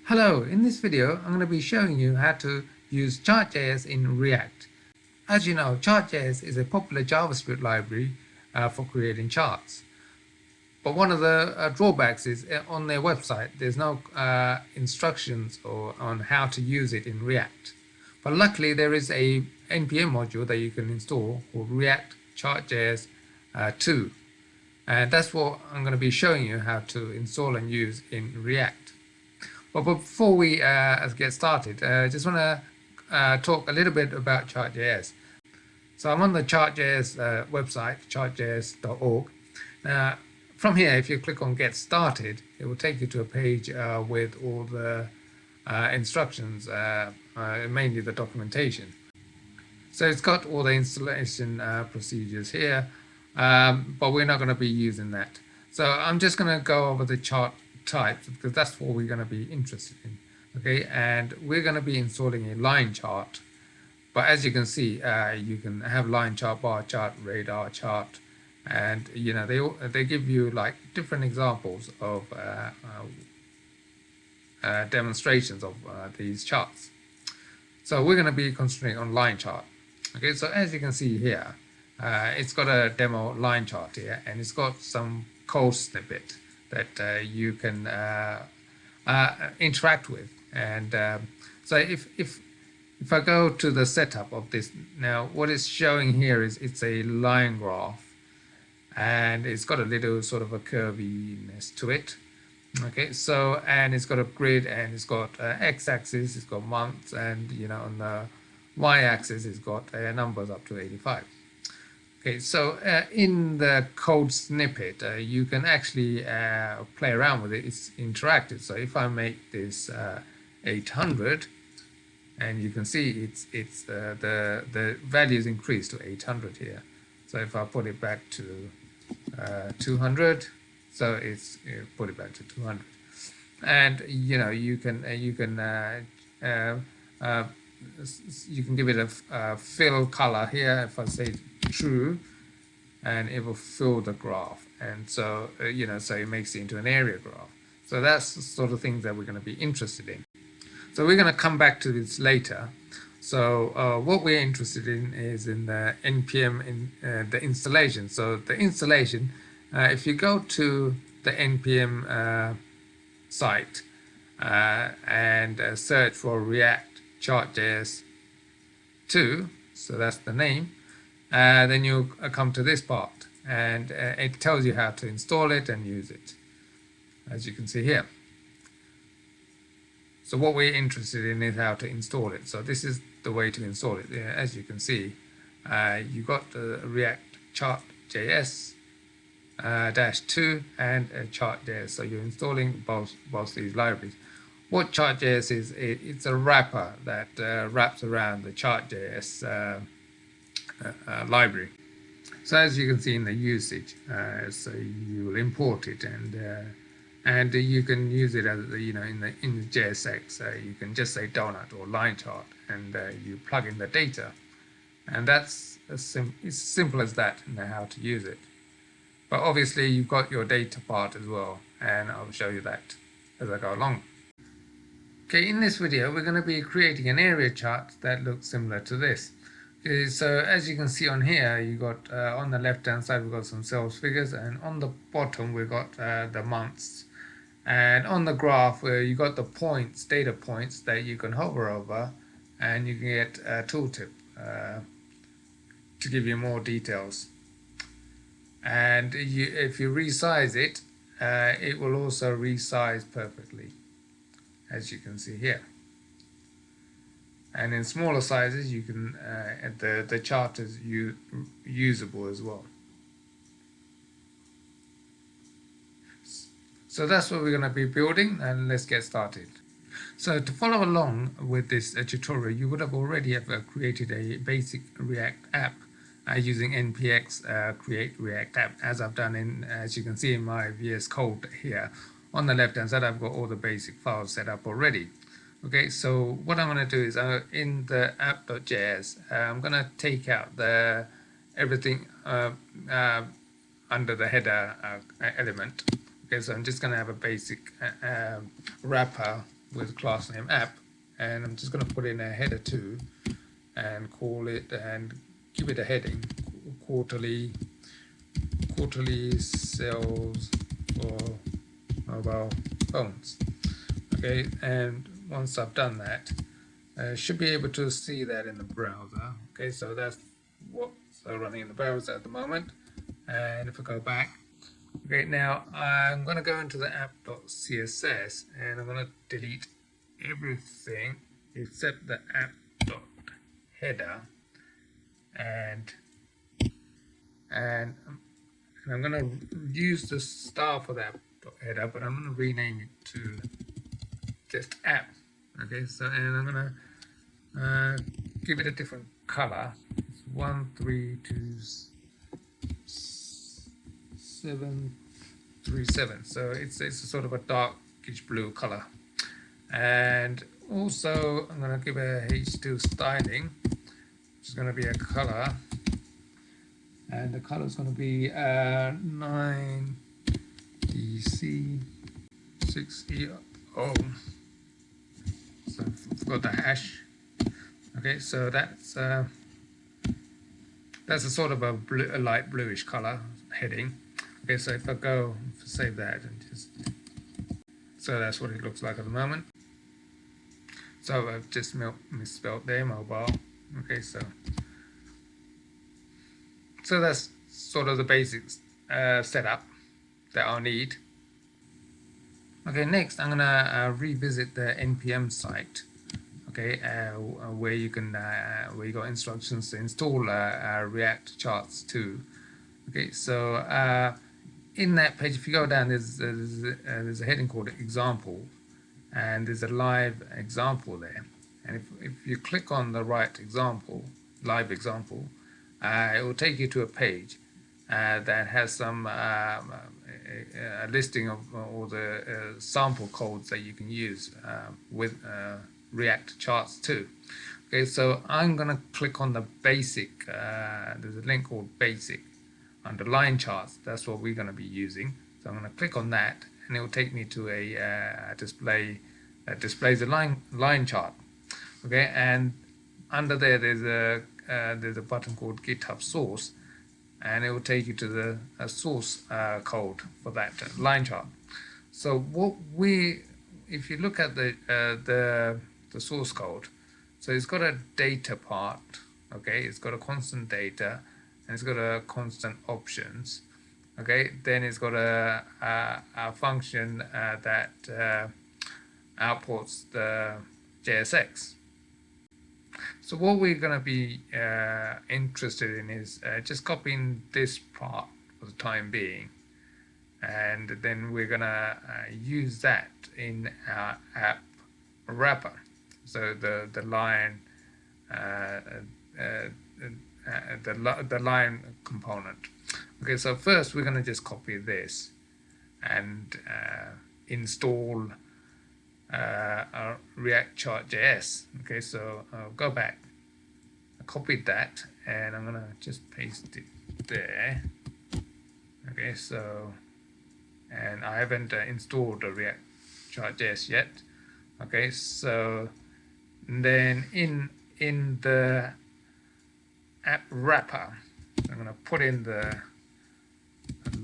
Hello, in this video I'm going to be showing you how to use Chart.js in React. As you know, Chart.js is a popular JavaScript library for creating charts. But one of the drawbacks is on their website there's no instructions on how to use it in React. But luckily there is a npm module that you can install called React Chart.js 2. And that's what I'm going to be showing you how to install and use in React. But before we get started, I just want to talk a little bit about Chart.js. So I'm on the Chart.js website, chartjs.org. Now, from here, if you click on Get Started, it will take you to a page with all the instructions, mainly the documentation. So it's got all the installation procedures here, but we're not going to be using that. So I'm just going to go over the chart types because that's what we're going to be interested in. Okay, and we're going to be installing a line chart. But as you can see, you can have line chart, bar chart, radar chart, and you know they give you like different examples of demonstrations of these charts. So we're going to be concentrating on line chart. Okay, so as you can see here, it's got a demo line chart here, and it's got some code snippet that you can interact with. And so if I go to the setup of this now, what it's showing here is it's a line graph, and it's got a little sort of a curviness to it. Okay, so and it's got a grid, and it's got x-axis, it's got months, and you know on the y-axis it's got numbers up to 85. Okay, so in the code snippet, you can actually play around with it. It's interactive. So if I make this 800, and you can see the values increase to 800 here. So if I put it back to 200, so it's put it back to 200, and you know you can give it a fill color here. If I say true, and it will fill the graph, and so you know, so it makes it into an area graph. So that's the sort of things that we're going to be interested in. So we're going to come back to this later. So what we're interested in is in the npm the installation. So the installation, if you go to the npm site and search for React Chart.js 2, so that's the name, then you'll come to this part, and it tells you how to install it and use it, as you can see here. So what we're interested in is how to install it. So this is the way to install it. As you can see, you got the React Chart.js -2 and Chart.js. So you're installing both these libraries. What Chart.js is, it's a wrapper that wraps around the Chart.js library. So as you can see in the usage, so you will import it, and you can use it as you know in the JSX. You can just say donut or line chart, and you plug in the data, and that's it's simple as that. And how to use it. But obviously you've got your data part as well, and I'll show you that as I go along. Okay, in this video we're going to be creating an area chart that looks similar to this. Okay, so as you can see on here, you got on the left hand side we've got some sales figures, and on the bottom we've got the months, and on the graph where you got the points, data points that you can hover over, and you can get a tooltip to give you more details. And if you resize it, it will also resize perfectly, as you can see here. And in smaller sizes, you can the chart is usable as well. So that's what we're going to be building, and let's get started. So to follow along with this tutorial, you would have already created a basic React app using npx create React app, as I've done as you can see in my VS Code here. On the left hand side, I've got all the basic files set up already. Okay, so what I'm going to do is in the app.js, I'm going to take out everything under the header element. Okay, so I'm just going to have a basic wrapper with class name app, and I'm just going to put in a header too, and call it and give it a heading: quarterly sales for mobile phones. Okay, and once I've done that, I should be able to see that in the browser. Okay, so that's what's running in the browser at the moment. And if I go back, okay, now I'm going to go into the app.css and I'm going to delete everything except the app.header, and and I'm going to use the star for that header, but I'm going to rename it to just app. Okay, so and I'm going to give it a different color. It's 132.737. So it's a sort of a darkish blue color. And also I'm going to give a H2 styling, which is going to be a color, and the color is going to be 9DC6EO. So I've got the hash. Okay, so that's a sort of a light bluish color heading. Okay, so if I go save that and just, so that's what it looks like at the moment. So I've just misspelled there, mobile. Okay, so that's sort of the basics setup that I'll need. Okay, next I'm gonna revisit the npm site. Okay, where you can where you got instructions to install React charts too. Okay, so in that page, if you go down, there's a heading called example, and there's a live example there. And if you click on the right example, live example, it will take you to a page that has some a listing of all the sample codes that you can use with React charts too. Okay, so I'm going to click on the basic. There's a link called basic under line charts. That's what we're going to be using. So I'm going to click on that, and it will take me to a display that displays a line chart. Okay, and under there there's a button called GitHub source, and it will take you to the source code for that line chart. So if you look at the source code, so it's got a data part. Okay, it's got a constant data, and it's got a constant options. Okay, then it's got a function that outputs the JSX. So what we're going to be interested in is just copying this part for the time being, and then we're going to use that in our app wrapper. So the line the line component. Okay, so first we're going to just copy this and install React Chart.js. Okay, so I'll go back. I copied that and I'm going to just paste it there. Okay, so, and I haven't installed the React Chart.js yet. Okay, so then in the app wrapper, I'm going to put in the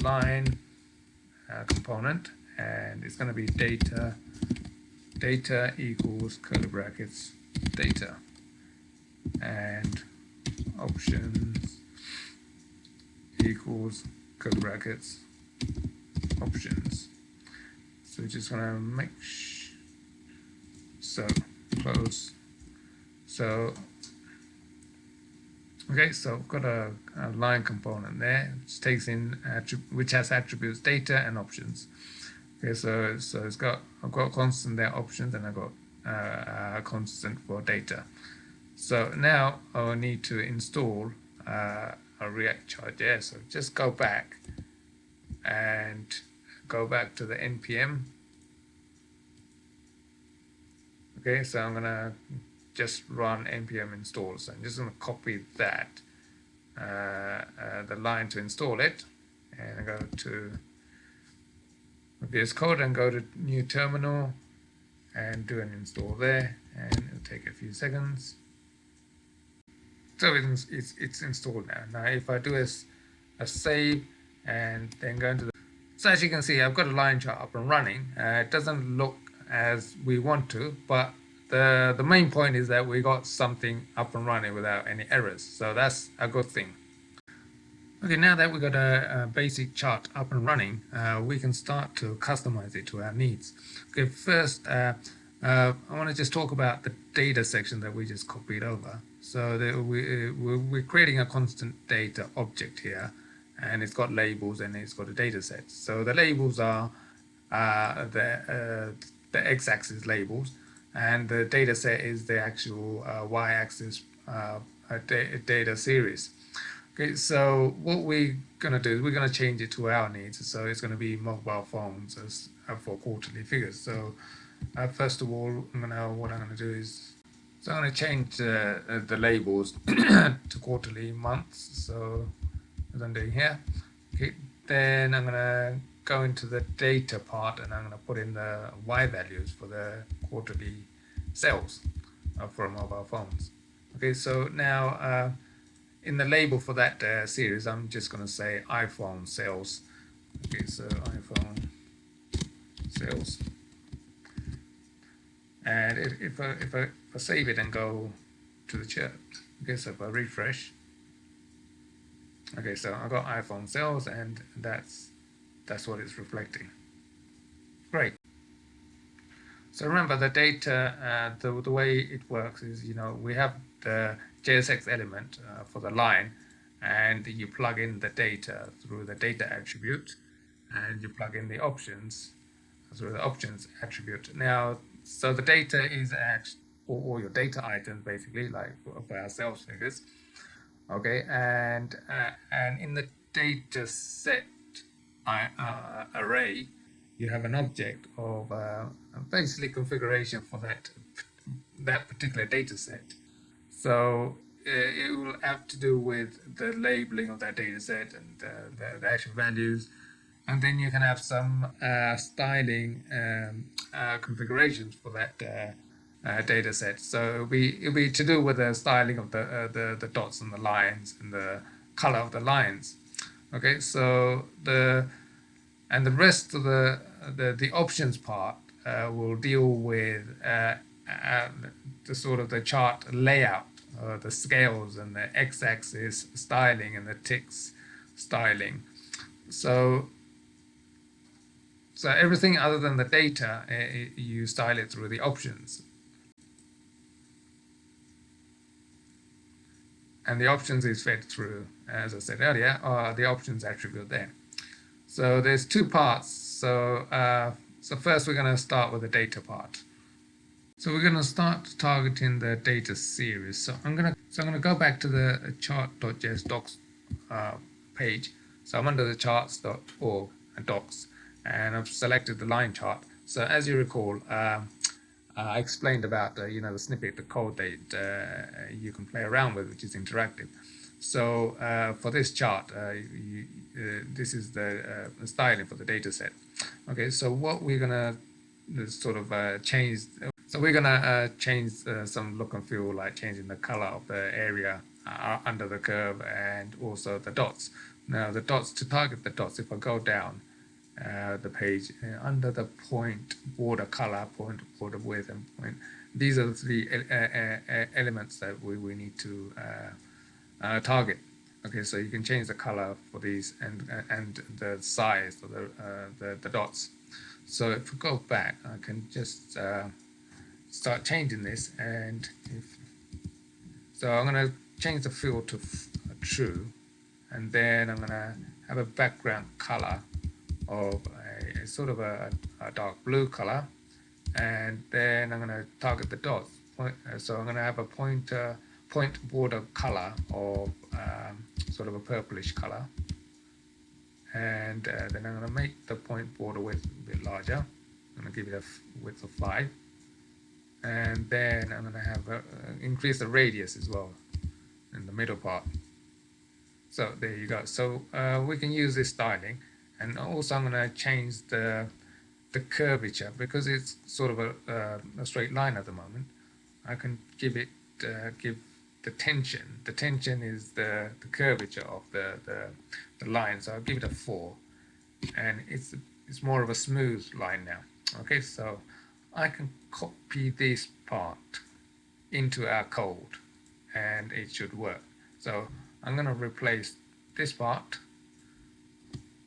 line component, and it's going to be data equals curly brackets data, and options equals curly brackets options. So we're just going to make so close. So okay, so I've got a line component there which takes in which has attributes data and options. Okay, so I've got constant there options, and I've got a constant for data. So now I'll need to install a React Chart.js. So just go back and go back to the npm. Okay, so I'm gonna just run npm install. So I'm just gonna copy that the line to install it, and I go to VS Code and go to new terminal, and do an install there, and it'll take a few seconds. So it's installed now. Now if I do a save and then go into the, so as you can see, I've got a line chart up and running. It doesn't look as we want to, but the main point is that we got something up and running without any errors, so that's a good thing. Okay, now that we've got a basic chart up and running, we can start to customize it to our needs. Okay, first, I want to just talk about the data section that we just copied over. So we're creating a constant data object here, and it's got labels and it's got a data set. So the labels are the x-axis labels, and the data set is the actual y-axis data series. Okay, so what we're going to do is we're going to change it to our needs. So it's going to be mobile phones as for quarterly figures. So first of all, what I'm going to do is, so I'm going to change the labels to quarterly months. So as I'm doing here. Okay, then I'm going to go into the data part and I'm going to put in the Y values for the quarterly sales for mobile phones. Okay, so now in the label for that series, I'm just going to say iPhone sales. Okay, so iPhone sales. And if I save it and go to the chart, okay, so if I refresh, okay, so I got iPhone sales, and that's what it's reflecting. Great. So remember, the data, the way it works is, we have the JSX element for the line, and you plug in the data through the data attribute, and you plug in the options through the options attribute. Now, so the data is all your data items, basically, like for our sales figures. Okay, and in the data set array, you have an object of basically configuration for that particular data set. So it will have to do with the labeling of that data set and the actual values, and then you can have some styling configurations for that data set. So it'll be to do with the styling of the dots and the lines and the color of the lines. Okay, so the rest of the options part will deal with the sort of the chart layout, the scales and the x-axis styling and the ticks styling. So everything other than the data, you style it through the options. And the options is fed through, as I said earlier, the options attribute there. So there's two parts. So first we're going to start with the data part. So we're going to start targeting the data series. So I'm going to go back to the chart.js docs page. So I'm under the charts.org docs, and I've selected the line chart. So as you recall, I explained about the snippet, the code that you can play around with, which is interactive. So for this chart, this is the styling for the data set. Okay, so what we're gonna sort of change. So we're gonna change some look and feel, like changing the color of the area under the curve and also the dots. Now the dots, to target the dots, if I go down the page under the point border color, point border width, and point, these are the three elements that we need to target. Okay, so you can change the color for these and the size of the dots. So if we go back, I can just start changing this, and so I'm going to change the field to true, and then I'm going to have a background color of a sort of a dark blue color, and then I'm going to target the dots. So I'm going to have a point border color of sort of a purplish color, and then I'm going to make the point border width a bit larger. I'm going to give it a width of 5, and then I'm going to have increase the radius as well in the middle part. So there you go. So we can use this styling, and also I'm going to change the the curvature, because it's sort of a straight line at the moment. I can give it give the tension. The tension is the curvature of the line, so I'll give it a 4, and it's more of a smooth line now. Okay, so I can copy this part into our code and it should work. So I'm going to replace this part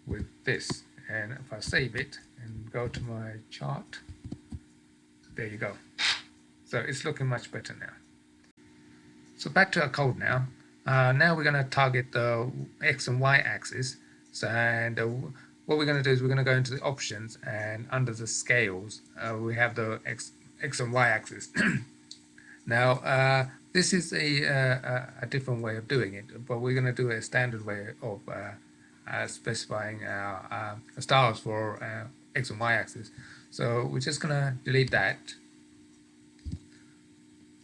with this, and if I save it and go to my chart, there you go. So it's looking much better now. So back to our code now. Now we're going to target the X and Y axis. So, and what we're going to do is we're going to go into the options, and under the scales we have the X and Y axis. Now this is a different way of doing it, but we're going to do a standard way of specifying our styles for X and Y axis. So we're just going to delete that.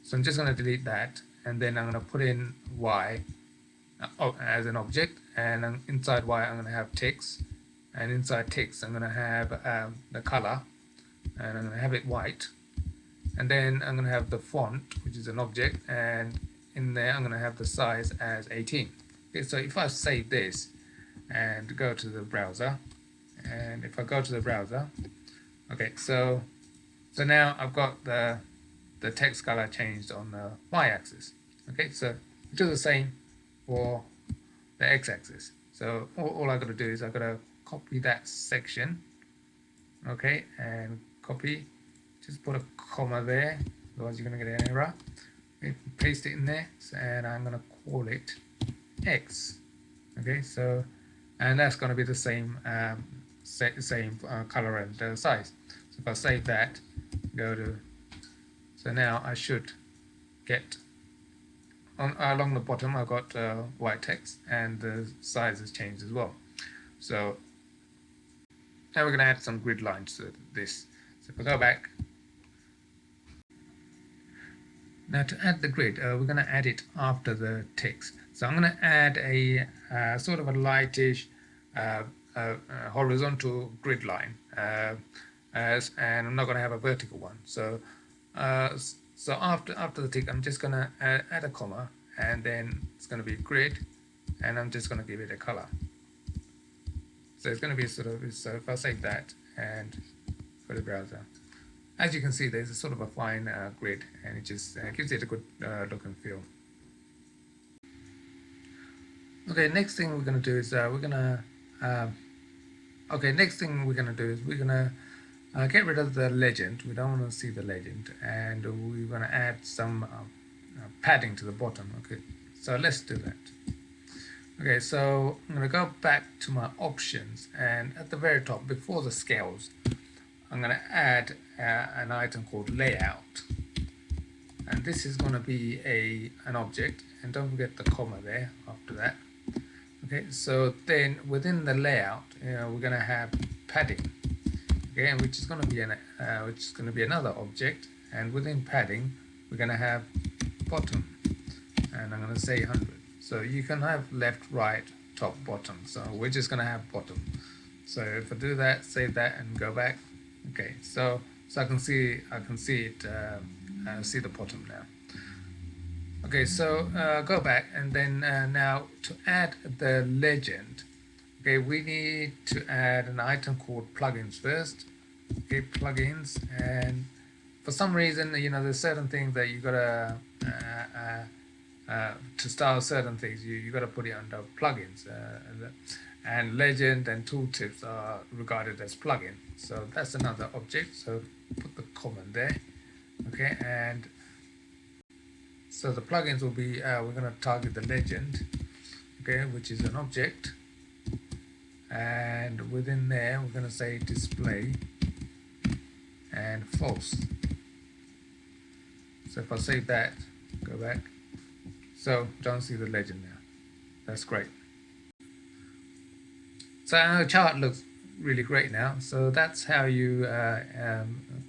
So I'm just going to delete that, and then I'm going to put in Y as an object, and inside Y I'm going to have text, and inside text I'm going to have the color, and I'm going to have it white, and then I'm going to have the font, which is an object, and in there I'm going to have the size as 18. Okay, so if I save this and go to the browser, and if I go to the browser, okay, so now I've got the text color changed on the y-axis. Okay, so do the same for the x-axis. So all I've got to do is I've got to copy that section, okay, and copy, just put a comma there, otherwise you're going to get an error. Okay, paste it in there, and I'm going to call it x. Okay, so, and that's going to be the same same color and size. So if I save that, go to, so now I should get along the bottom I've got white text, and the size has changed as well. So now we're going to add some grid lines to this. So if I go back, now to add the grid, we're going to add it after the text. So I'm going to add a sort of a lightish horizontal grid line, and I'm not going to have a vertical one. So so after the tick, I'm just going to add a comma, and then it's going to be grid, and I'm just going to give it a color. So it's going to be sort of, so if I save that and go to the browser, as you can see, there's a sort of a fine grid, and it just gives it a good look and feel. Okay, next thing we're going to do is we're going to get rid of the legend. We don't want to see the legend, and we're going to add some padding to the bottom. Okay, so let's do that. Okay, so I'm going to go back to my options, and at the very top, before the scales, I'm going to add an item called layout, and this is going to be an object, and don't forget the comma there after that. Okay, so then within the layout, we're going to have padding. Okay, and which is going to be another object, and within padding we're going to have bottom, and I'm going to say 100. So you can have left, right, top, bottom. So we're just going to have bottom. So if I do that, save that, and go back. Okay, so I can see it, see the bottom now. Okay, so go back, and then now to add the legend. Okay, we need to add an item called plugins first. Okay, plugins, and for some reason, there's certain things that you gotta to style certain things, you gotta put it under plugins, and legend and tooltips are regarded as plugin. So that's another object. So put the comment there. Okay, and so the plugins will be we're gonna target the legend. Okay, which is an object. And within there we're going to say display and false. So if I save that, go back, so don't see the legend now. That's great. So our chart looks really great now. So that's how you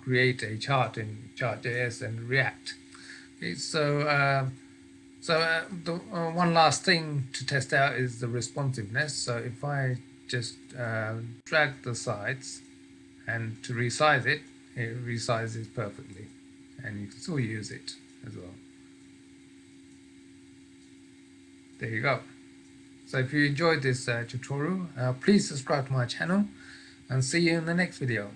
create a chart in Chart.js and React. Okay, so the one last thing to test out is the responsiveness. So if I just drag the sides and to resize it, it resizes perfectly, and you can still use it as well. There you go. So if you enjoyed this tutorial, please subscribe to my channel and see you in the next video.